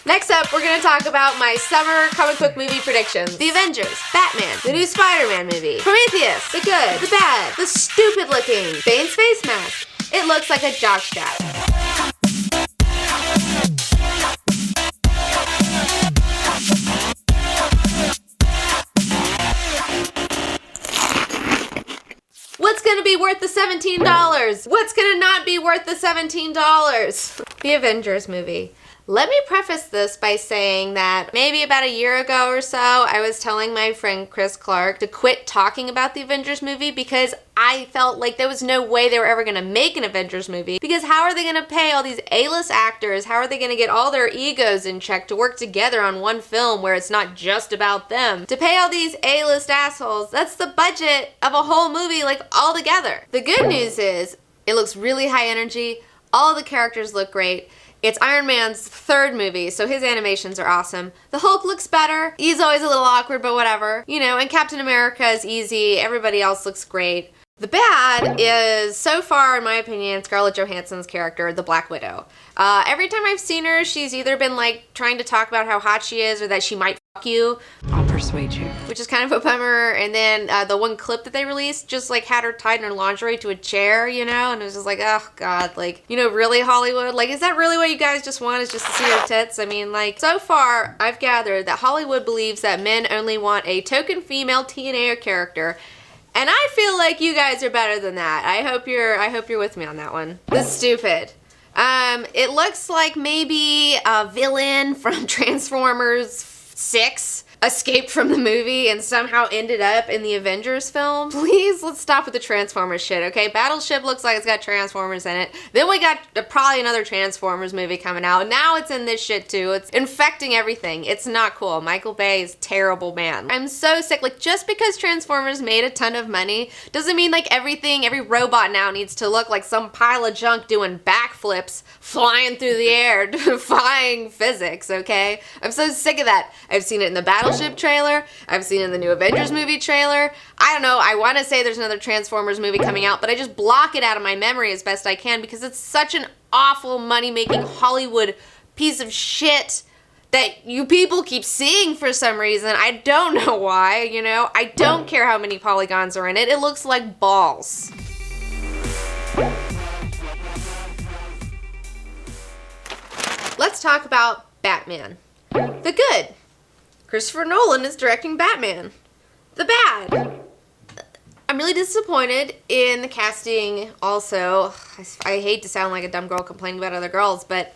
Next up, we're going to talk about my summer comic book movie predictions. The Avengers, Batman, the new Spider-Man movie, Prometheus, the good, the bad, the stupid looking, Bane's face mask. It looks like a jockstrap. What's gonna be worth the $17? What's gonna not be worth the $17? The Avengers movie. Let me preface this by saying that maybe about a year ago or so, I was telling my friend Chris Clark to quit talking about the Avengers movie because I felt like there was no way they were ever going to make an Avengers movie, because how are they going to pay all these A-list actors? How are they going to get all their egos in check to work together on one film where it's not just about them? To pay all these A-list assholes, that's the budget of a whole movie, like, all together. The good news is it looks really high energy. All the characters look great. It's Iron Man's third movie, so his animations are awesome. The Hulk looks better. He's always a little awkward, but whatever. You know, and Captain America is easy. Everybody else looks great. The bad is, so far, in my opinion, Scarlett Johansson's character, the Black Widow. Every time I've seen her, she's either been, like, trying to talk about how hot she is or that she might fuck you. I'll persuade you. Which is kind of a bummer. And then the one clip that they released just, like, had her tied in her lingerie to a chair, you know? And it was just like, oh, God, like, you know, really, Hollywood? Like, is that really what you guys just want, is just to see her tits? I mean, like, so far, I've gathered that Hollywood believes that men only want a token female TNA character. And I feel like you guys are better than that. I hope you're with me on that one. The stupid. It looks like maybe a villain from Transformers 6 escaped from the movie and somehow ended up in the Avengers film. Please, let's stop with the Transformers shit, okay? Battleship looks like it's got Transformers in it. Then we got probably another Transformers movie coming out. Now it's in this shit too. It's infecting everything. It's not cool. Michael Bay is a terrible man. I'm so sick. Like, just because Transformers made a ton of money doesn't mean like every robot now needs to look like some pile of junk doing backflips, flying through the air, defying physics, okay? I'm so sick of that. I've seen it in the Battleship trailer. I've seen it in the new Avengers movie trailer. I don't know. I want to say there's another Transformers movie coming out, but I just block it out of my memory as best I can because it's such an awful money-making Hollywood piece of shit that you people keep seeing for some reason. I don't know why, you know? I don't care how many polygons are in it. It looks like balls. Let's talk about Batman. The good. Christopher Nolan is directing Batman. The bad. I'm really disappointed in the casting also. I hate to sound like a dumb girl complaining about other girls, but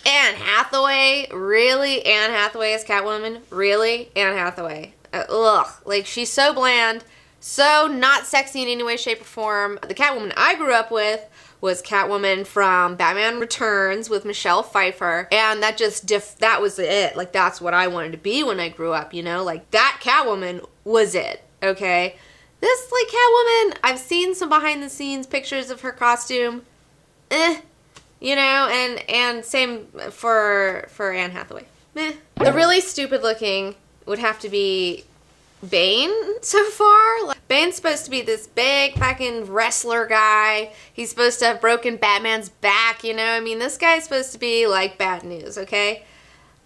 Anne Hathaway? Really? Anne Hathaway as Catwoman? Really? Anne Hathaway. Ugh. Like, she's so bland, so not sexy in any way, shape, or form. The Catwoman I grew up with was Catwoman from Batman Returns with Michelle Pfeiffer, and that just that was it. Like, that's what I wanted to be when I grew up, you know? Like, that Catwoman was it, okay? This, like, Catwoman, I've seen some behind-the-scenes pictures of her costume. You know, and same for Anne Hathaway. The really stupid looking would have to be Bane so far. Like, Bane's supposed to be this big fucking wrestler guy. He's supposed to have broken Batman's back, you know? I mean, this guy's supposed to be like bad news, okay?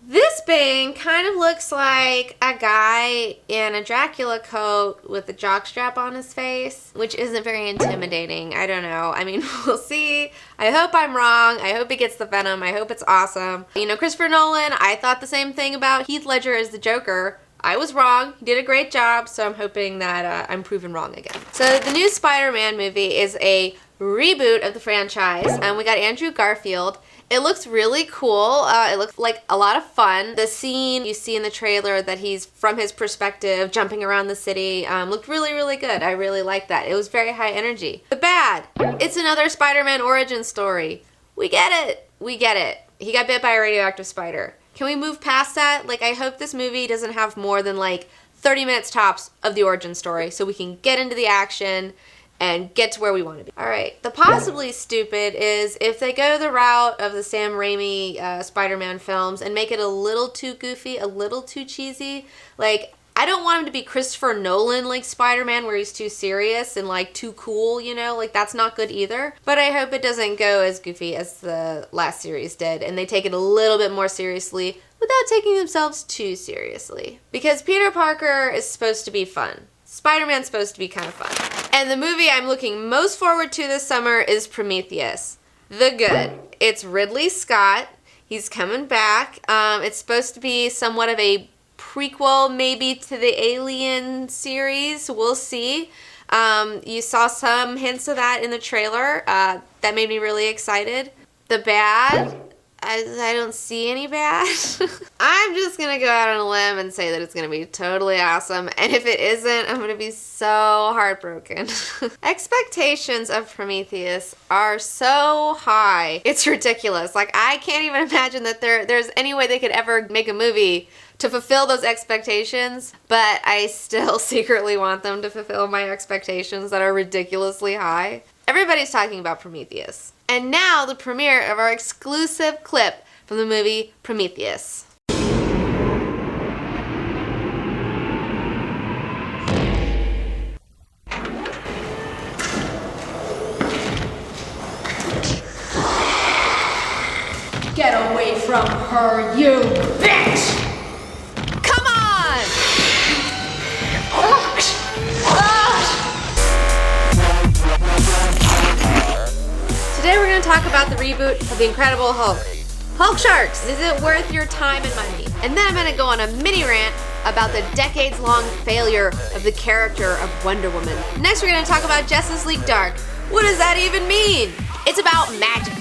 This Bane kind of looks like a guy in a Dracula coat with a jockstrap on his face, which isn't very intimidating. I don't know. I mean, we'll see. I hope I'm wrong. I hope he gets the venom. I hope it's awesome. You know, Christopher Nolan, I thought the same thing about Heath Ledger as the Joker. I was wrong. He did a great job, so I'm hoping that I'm proven wrong again. So the new Spider-Man movie is a reboot of the franchise, and we got Andrew Garfield. It looks really cool. It looks like a lot of fun. The scene you see in the trailer that he's from his perspective jumping around the city looked really, really good. I really liked that. It was very high energy. The bad, it's another Spider-Man origin story. We get it. We get it. He got bit by a radioactive spider. Can we move past that? Like, I hope this movie doesn't have more than like 30 minutes tops of the origin story so we can get into the action and get to where we want to be. All right, the possibly stupid is if they go the route of the Sam Raimi Spider-Man films and make it a little too goofy, a little too cheesy. Like, I don't want him to be Christopher Nolan like Spider-Man where he's too serious and like too cool, you know, like that's not good either. But I hope it doesn't go as goofy as the last series did and they take it a little bit more seriously without taking themselves too seriously. Because Peter Parker is supposed to be fun. Spider-Man's supposed to be kind of fun. And the movie I'm looking most forward to this summer is Prometheus. The Good. It's Ridley Scott. He's coming back. It's supposed to be somewhat of a prequel maybe to the Alien series. We'll see. You saw some hints of that in the trailer. That made me really excited. The bad, I don't see any bad. I'm just going to go out on a limb and say that it's going to be totally awesome. And if it isn't, I'm going to be so heartbroken. Expectations of Prometheus are so high. It's ridiculous. Like, I can't even imagine that there's any way they could ever make a movie to fulfill those expectations, but I still secretly want them to fulfill my expectations that are ridiculously high. Everybody's talking about Prometheus. And now the premiere of our exclusive clip from the movie Prometheus. Get away from her, you bitch! Come on! Today we're going to talk about the reboot of The Incredible Hulk. Hulk Sharks, is it worth your time and money? And then I'm going to go on a mini rant about the decades-long failure of the character of Wonder Woman. Next we're going to talk about Justice League Dark. What does that even mean? It's about magic